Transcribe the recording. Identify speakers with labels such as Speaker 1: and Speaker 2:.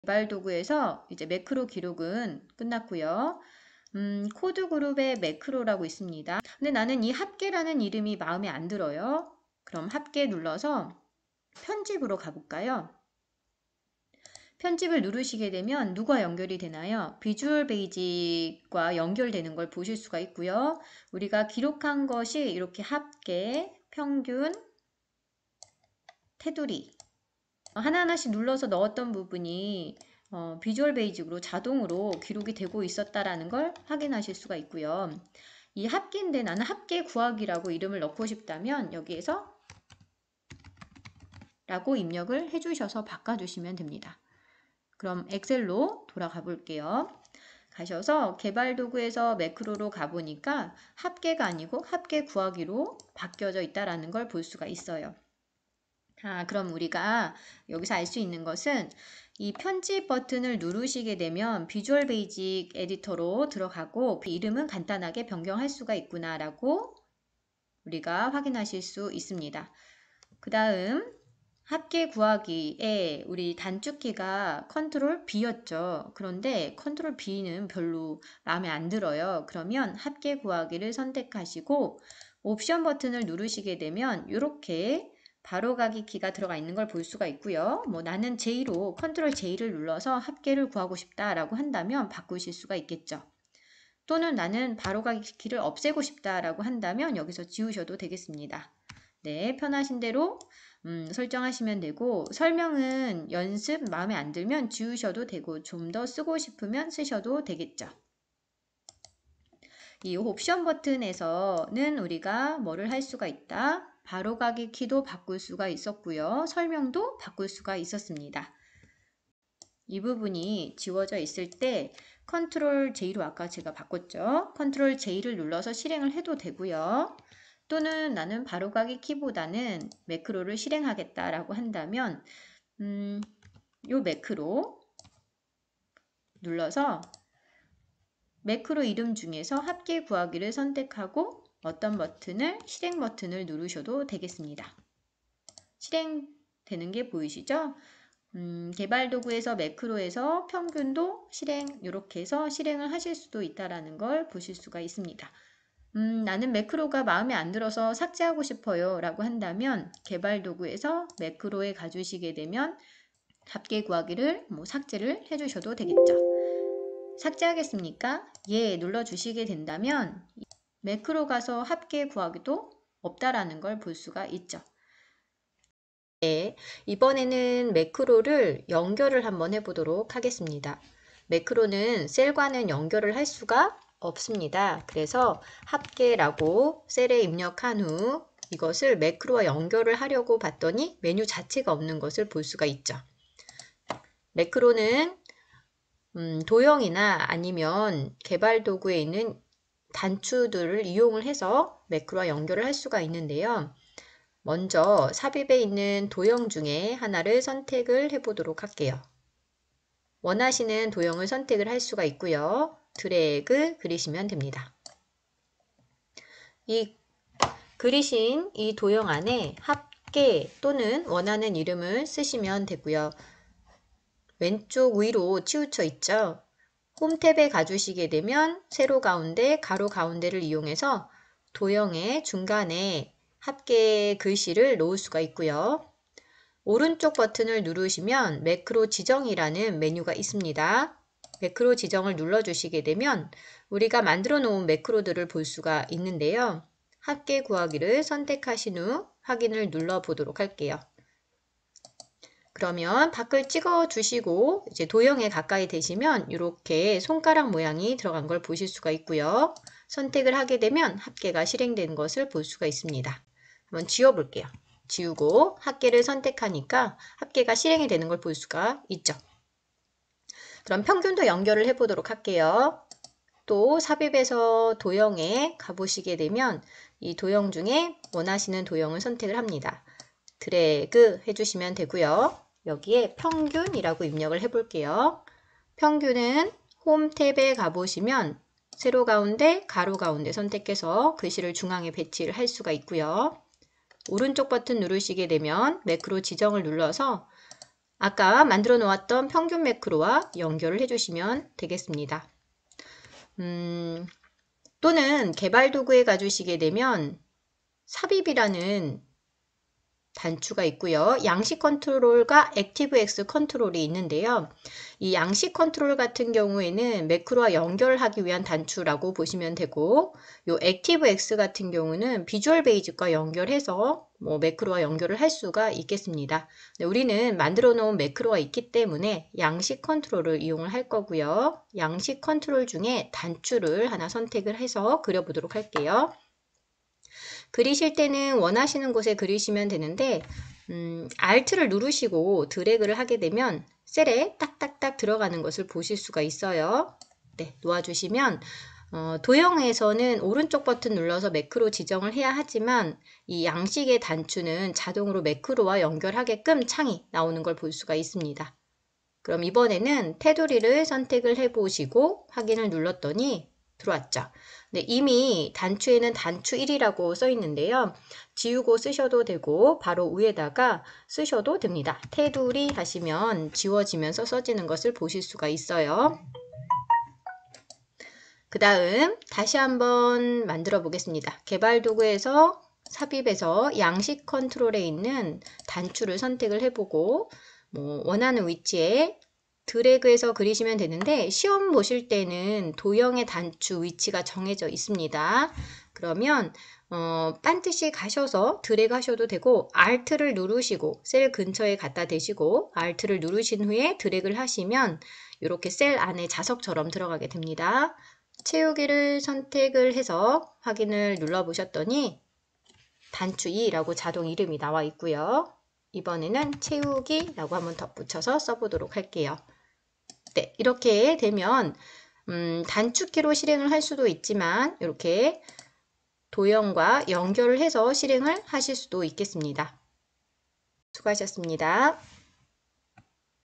Speaker 1: 개발 도구에서 이제 매크로 기록은 끝났고요. 코드 그룹에 매크로라고 있습니다. 근데 나는 이 합계라는 이름이 마음에 안 들어요. 그럼 합계 눌러서 편집으로 가볼까요? 편집을 누르시게 되면 누가 연결이 되나요? 비주얼 베이직과 연결되는 걸 보실 수가 있고요. 우리가 기록한 것이 이렇게 합계, 평균, 테두리 하나하나씩 눌러서 넣었던 부분이 비주얼 베이직으로 자동으로 기록이 되고 있었다라는 걸 확인하실 수가 있고요. 이 합계인데 나는 합계 구하기라고 이름을 넣고 싶다면 여기에서 라고 입력을 해주셔서 바꿔주시면 됩니다. 그럼 엑셀로 돌아가 볼게요. 가셔서 개발 도구에서 매크로로 가보니까 합계가 아니고 합계 구하기로 바뀌어져 있다는 걸 볼 수가 있어요. 그럼 우리가 여기서 알 수 있는 것은 이 편집 버튼을 누르시게 되면 비주얼 베이직 에디터로 들어가고 이름은 간단하게 변경할 수가 있구나 라고 우리가 확인하실 수 있습니다. 그 다음 합계 구하기에 우리 단축키가 컨트롤 B였죠. 그런데 컨트롤 B는 별로 마음에 안 들어요. 그러면 합계 구하기를 선택하시고 옵션 버튼을 누르시게 되면 이렇게 바로가기 키가 들어가 있는 걸 볼 수가 있고요. 나는 J로 컨트롤 J를 눌러서 합계를 구하고 싶다라고 한다면 바꾸실 수가 있겠죠. 또는 나는 바로가기 키를 없애고 싶다라고 한다면 여기서 지우셔도 되겠습니다. 네, 편하신 대로 설정하시면 되고 설명은 연습 마음에 안 들면 지우셔도 되고 좀 더 쓰고 싶으면 쓰셔도 되겠죠. 이 옵션 버튼에서는 우리가 뭐를 할 수가 있다. 바로가기 키도 바꿀 수가 있었고요. 설명도 바꿀 수가 있었습니다. 이 부분이 지워져 있을 때 컨트롤 J로 아까 제가 바꿨죠. 컨트롤 J를 눌러서 실행을 해도 되고요. 또는 나는 바로가기 키보다는 매크로를 실행하겠다라고 한다면 요 매크로 눌러서 매크로 이름 중에서 합계 구하기를 선택하고 어떤 버튼을 실행 버튼을 누르셔도 되겠습니다. 실행되는 게 보이시죠? 개발 도구에서 매크로에서 평균도 실행 이렇게 해서 실행을 하실 수도 있다라는 걸 보실 수가 있습니다. 나는 매크로가 마음에 안 들어서 삭제하고 싶어요 라고 한다면 개발 도구에서 매크로에 가주시게 되면 합계 구하기를 삭제를 해주셔도 되겠죠. 삭제하겠습니까? 예 눌러주시게 된다면 매크로 가서 합계 구하기도 없다라는 걸 볼 수가 있죠. 네, 이번에는 매크로를 연결을 한번 해보도록 하겠습니다. 매크로는 셀과는 연결을 할 수가 없습니다. 그래서 합계라고 셀에 입력한 후 이것을 매크로와 연결을 하려고 봤더니 메뉴 자체가 없는 것을 볼 수가 있죠. 매크로는 도형이나 아니면 개발 도구에 있는 단추들을 이용을 해서 매크로와 연결을 할 수가 있는데요. 먼저 삽입에 있는 도형 중에 하나를 선택을 해보도록 할게요. 원하시는 도형을 선택을 할 수가 있고요. 드래그 그리시면 됩니다. 이 그리신 이 도형 안에 합계 또는 원하는 이름을 쓰시면 되고요. 왼쪽 위로 치우쳐 있죠. 홈 탭에 가주시게 되면 세로 가운데, 가로 가운데를 이용해서 도형의 중간에 합계 글씨를 놓을 수가 있고요. 오른쪽 버튼을 누르시면 매크로 지정이라는 메뉴가 있습니다. 매크로 지정을 눌러주시게 되면 우리가 만들어 놓은 매크로들을 볼 수가 있는데요. 합계 구하기를 선택하신 후 확인을 눌러 보도록 할게요. 그러면 밖을 찍어 주시고 이제 도형에 가까이 되시면 이렇게 손가락 모양이 들어간 걸 보실 수가 있고요. 선택을 하게 되면 합계가 실행된 것을 볼 수가 있습니다. 한번 지워 볼게요. 지우고 합계를 선택하니까 합계가 실행이 되는 걸 볼 수가 있죠. 그럼 평균도 연결을 해 보도록 할게요. 또 삽입에서 도형에 가보시게 되면 이 도형 중에 원하시는 도형을 선택을 합니다. 드래그 해주시면 되고요. 여기에 평균이라고 입력을 해 볼게요. 평균은 홈 탭에 가보시면 세로 가운데, 가로 가운데 선택해서 글씨를 중앙에 배치를 할 수가 있고요. 오른쪽 버튼 누르시게 되면 매크로 지정을 눌러서 아까 만들어 놓았던 평균 매크로와 연결을 해주시면 되겠습니다. 또는 개발 도구에 가주시게 되면 삽입이라는 단추가 있고요. 양식 컨트롤과 액티브엑스 컨트롤이 있는데요. 이 양식 컨트롤 같은 경우에는 매크로와 연결하기 위한 단추라고 보시면 되고, 요 액티브엑스 같은 경우는 비주얼 베이직과 연결해서 매크로와 연결을 할 수가 있겠습니다. 우리는 만들어 놓은 매크로가 있기 때문에 양식 컨트롤을 이용을 할 거고요. 양식 컨트롤 중에 단추를 하나 선택을 해서 그려보도록 할게요. 그리실 때는 원하시는 곳에 그리시면 되는데 Alt를 누르시고 드래그를 하게 되면 셀에 딱딱딱 들어가는 것을 보실 수가 있어요. 네, 놓아주시면 도형에서는 오른쪽 버튼 눌러서 매크로 지정을 해야 하지만 이 양식의 단추는 자동으로 매크로와 연결하게끔 창이 나오는 걸 볼 수가 있습니다. 그럼 이번에는 테두리를 선택을 해보시고 확인을 눌렀더니 들어왔죠. 네, 이미 단추에는 단추 1이라고 써 있는데요. 지우고 쓰셔도 되고 바로 위에다가 쓰셔도 됩니다. 테두리 하시면 지워지면서 써지는 것을 보실 수가 있어요. 그 다음 다시 한번 만들어 보겠습니다. 개발 도구에서 삽입에서 양식 컨트롤에 있는 단추를 선택을 해보고 원하는 위치에 드래그해서 그리시면 되는데 시험 보실 때는 도형의 단추 위치가 정해져 있습니다. 그러면 반드시 가셔서 드래그 하셔도 되고 Alt를 누르시고 셀 근처에 갖다 대시고 Alt를 누르신 후에 드래그를 하시면 이렇게 셀 안에 자석처럼 들어가게 됩니다. 채우기를 선택을 해서 확인을 눌러 보셨더니 단추 2라고 자동 이름이 나와 있고요. 이번에는 채우기라고 한번 덧붙여서 써보도록 할게요. 네, 이렇게 되면 단축키로 실행을 할 수도 있지만 이렇게 도형과 연결을 해서 실행을 하실 수도 있겠습니다. 수고하셨습니다.